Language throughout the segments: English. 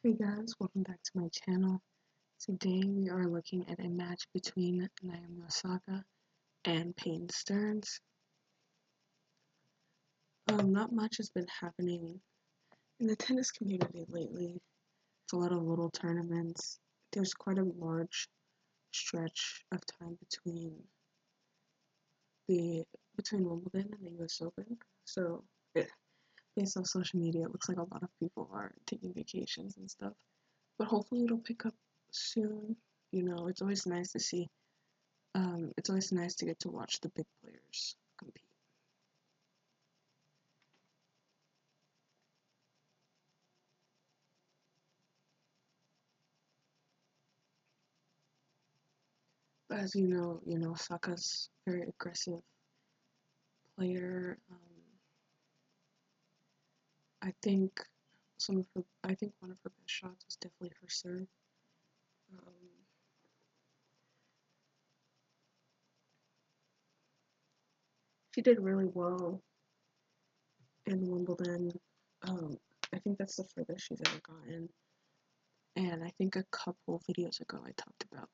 Hey guys, welcome back to my channel. Today we are looking at a match between Naomi Osaka and Peyton Stearns. Not much has been happening in the tennis community lately. It's a lot of little tournaments. There's quite a large stretch of time the between Wimbledon and the US Open. So based on social media, it looks like a lot of people are taking vacations and stuff. But hopefully it'll pick up soon. It's always nice to see. It's always nice to get to watch the big players compete. But as Saka's very aggressive player. I think I think one of her best shots was definitely her serve. Um, she did really well in Wimbledon. Um, I think that's the furthest she's ever gotten. And I think a couple videos ago I talked about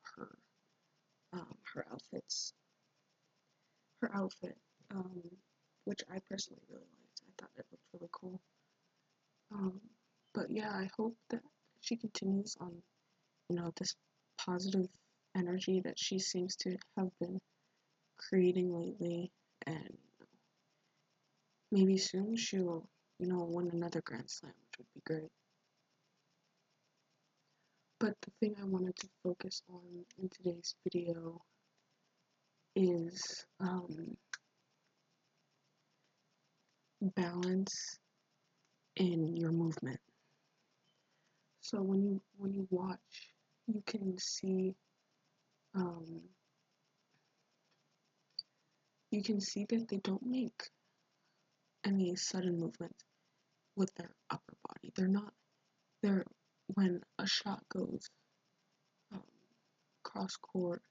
her outfits, her outfit, um, which I personally really liked. I thought it looked really cool. Um, but yeah, I hope that she continues on, this positive energy that she seems to have been creating lately, and maybe soon she'll, win another Grand Slam, which would be great. But the thing I wanted to focus on in today's video is balance in your movement. So when you watch, you can see um, you can see that they don't make any sudden movement with their upper body. They're when a shot goes um, cross court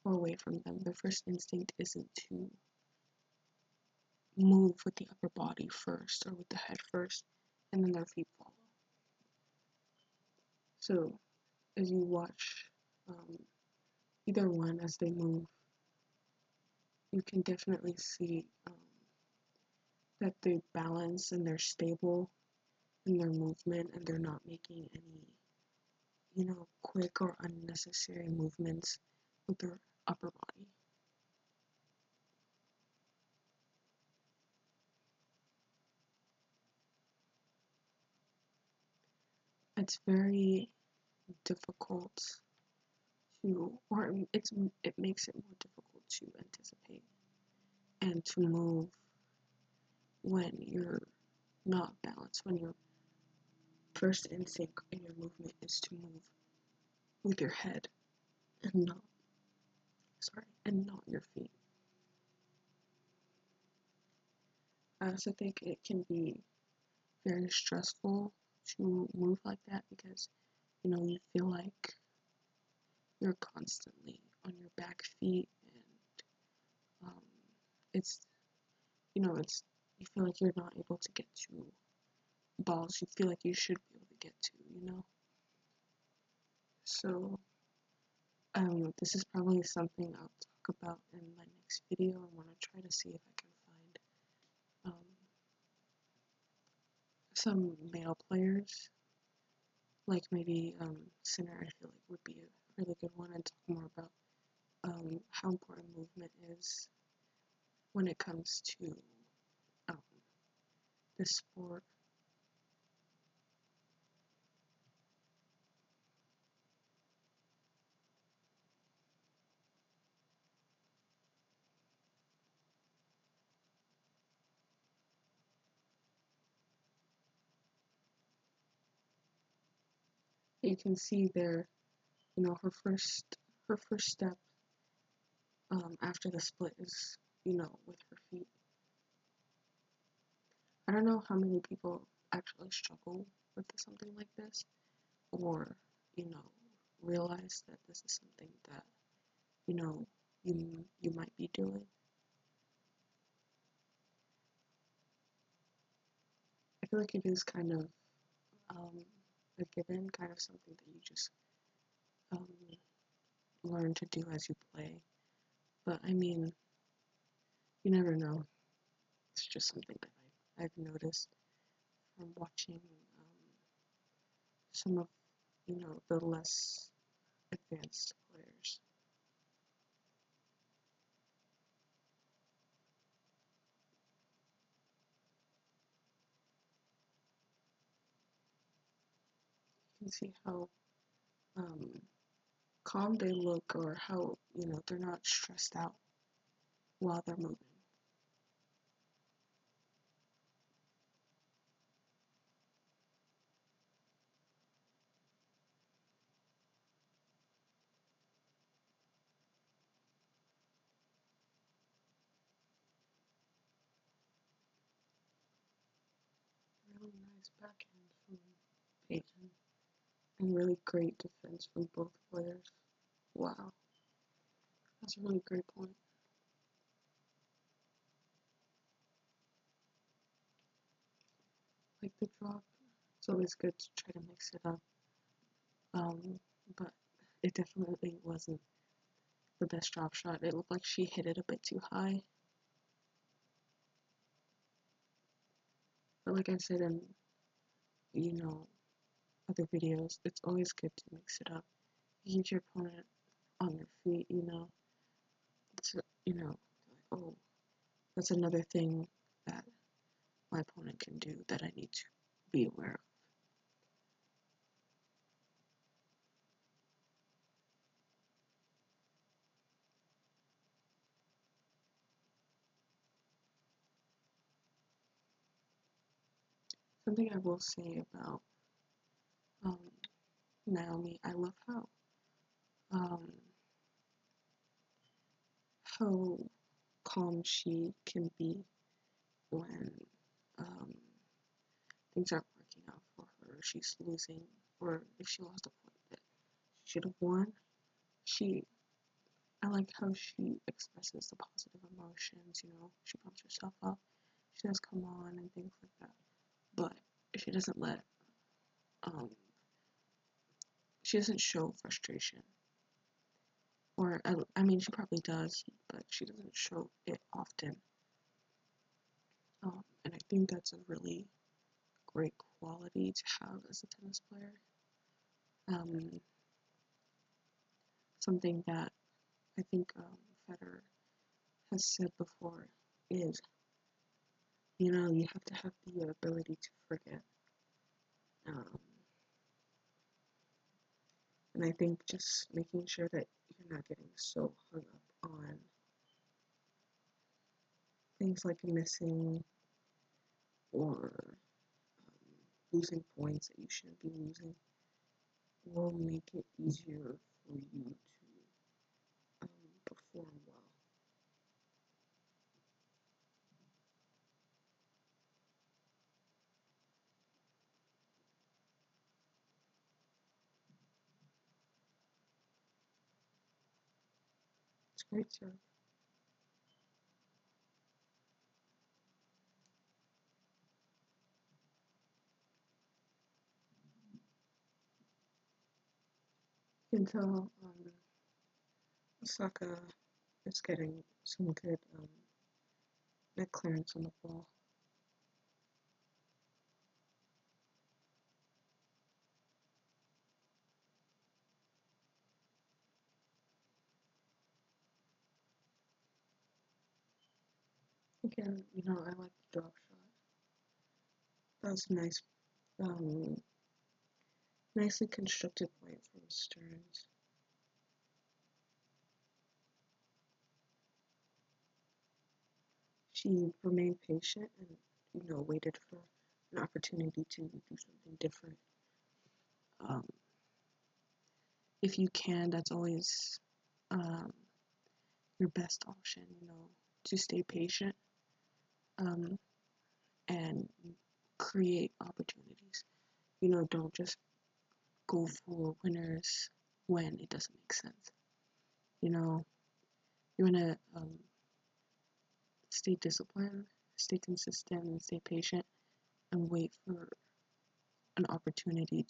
or away from them, their first instinct isn't to move with the upper body first or with the head first, and then their feet follow. So as you watch either one as they move, you can definitely see that they balance and they're stable in their movement and they're not making any, quick or unnecessary movements with their upper body. It's very difficult it makes it more difficult to anticipate and to move when you're not balanced, when your first instinct in your movement is to move with your head and not your feet. I also think it can be very stressful to move like that because you feel like you're constantly on your back feet, and it's it's you feel like you're not able to get to balls you feel like you should be able to get to. So this is probably something I'll talk about in my next video. I want to try to see if I can find some male players, like maybe Sinner. I feel like would be a really good one, and talk more about how important movement is when it comes to um, this sport. You can see there, her first step after the split is, with her feet. I don't know how many people actually struggle with something like this, or you know, realize that this is something that you know you might be doing. I feel like it is kind of um, a given, kind of something that you just um, learn to do as you play. But I mean, you never know. It's just something that I've noticed from watching some of, the less advanced players. You can see how um, calm they look, or how, they're not stressed out while they're moving. Really nice backhand from Peyton, and really great defense from both players. Wow, that's a really great point. Like the drop, it's always good to try to mix it up. Um, but it definitely wasn't the best drop shot. It looked like she hit it a bit too high. But like I said in, you know, other videos, it's always good to mix it up. You get your opponent on their feet, it's, like, oh, that's another thing that my opponent can do that I need to be aware of. Something I will say about um, Naomi, I love um, how calm she can be when um, things aren't working out for her. She's losing, or if she lost a point that she should have won. She, I like how she expresses the positive emotions. She pumps herself up. She says, "Come on," and things like that. But she doesn't let, um, she doesn't show frustration. Or, I mean, she probably does, but she doesn't show it often. And I think that's a really great quality to have as a tennis player. Um, Something that I think Federer has said before is, you have to have the ability to forget. Um, and I think just making sure that you're not getting so hung up on things like missing or losing points that you shouldn't be losing will make it easier for you to perform well. It's great serve. You can tell Osaka is getting some good net clearance on the ball. Again, I like the drop shot. That was nice, um, nicely constructed point from Stearns. She remained patient and, waited for an opportunity to do something different. Um, if you can, that's always um, your best option, to stay patient um, and create opportunities. Don't just go for winners when it doesn't make sense. You want to stay disciplined, stay consistent, and stay patient, and wait for an opportunity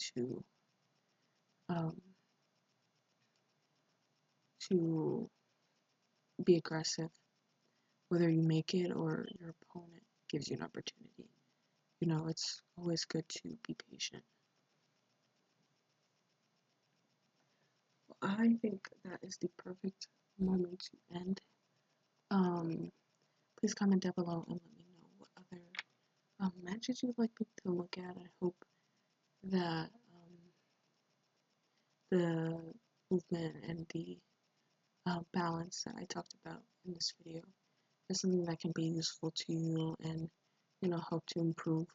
um, to be aggressive, whether you make it or your opponent gives you an opportunity. You know, it's always good to be patient. I think that is the perfect moment to end. Um, Please comment down below and let me know what other matches you'd like me to look at. I hope that the movement and the balance that I talked about in this video is something that can be useful to you and, you know, help to improve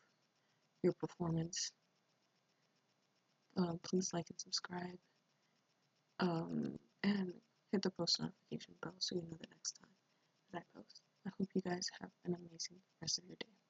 your performance. Please like and subscribe, and hit the post notification bell so you know the next time that I post. I hope you guys have an amazing rest of your day.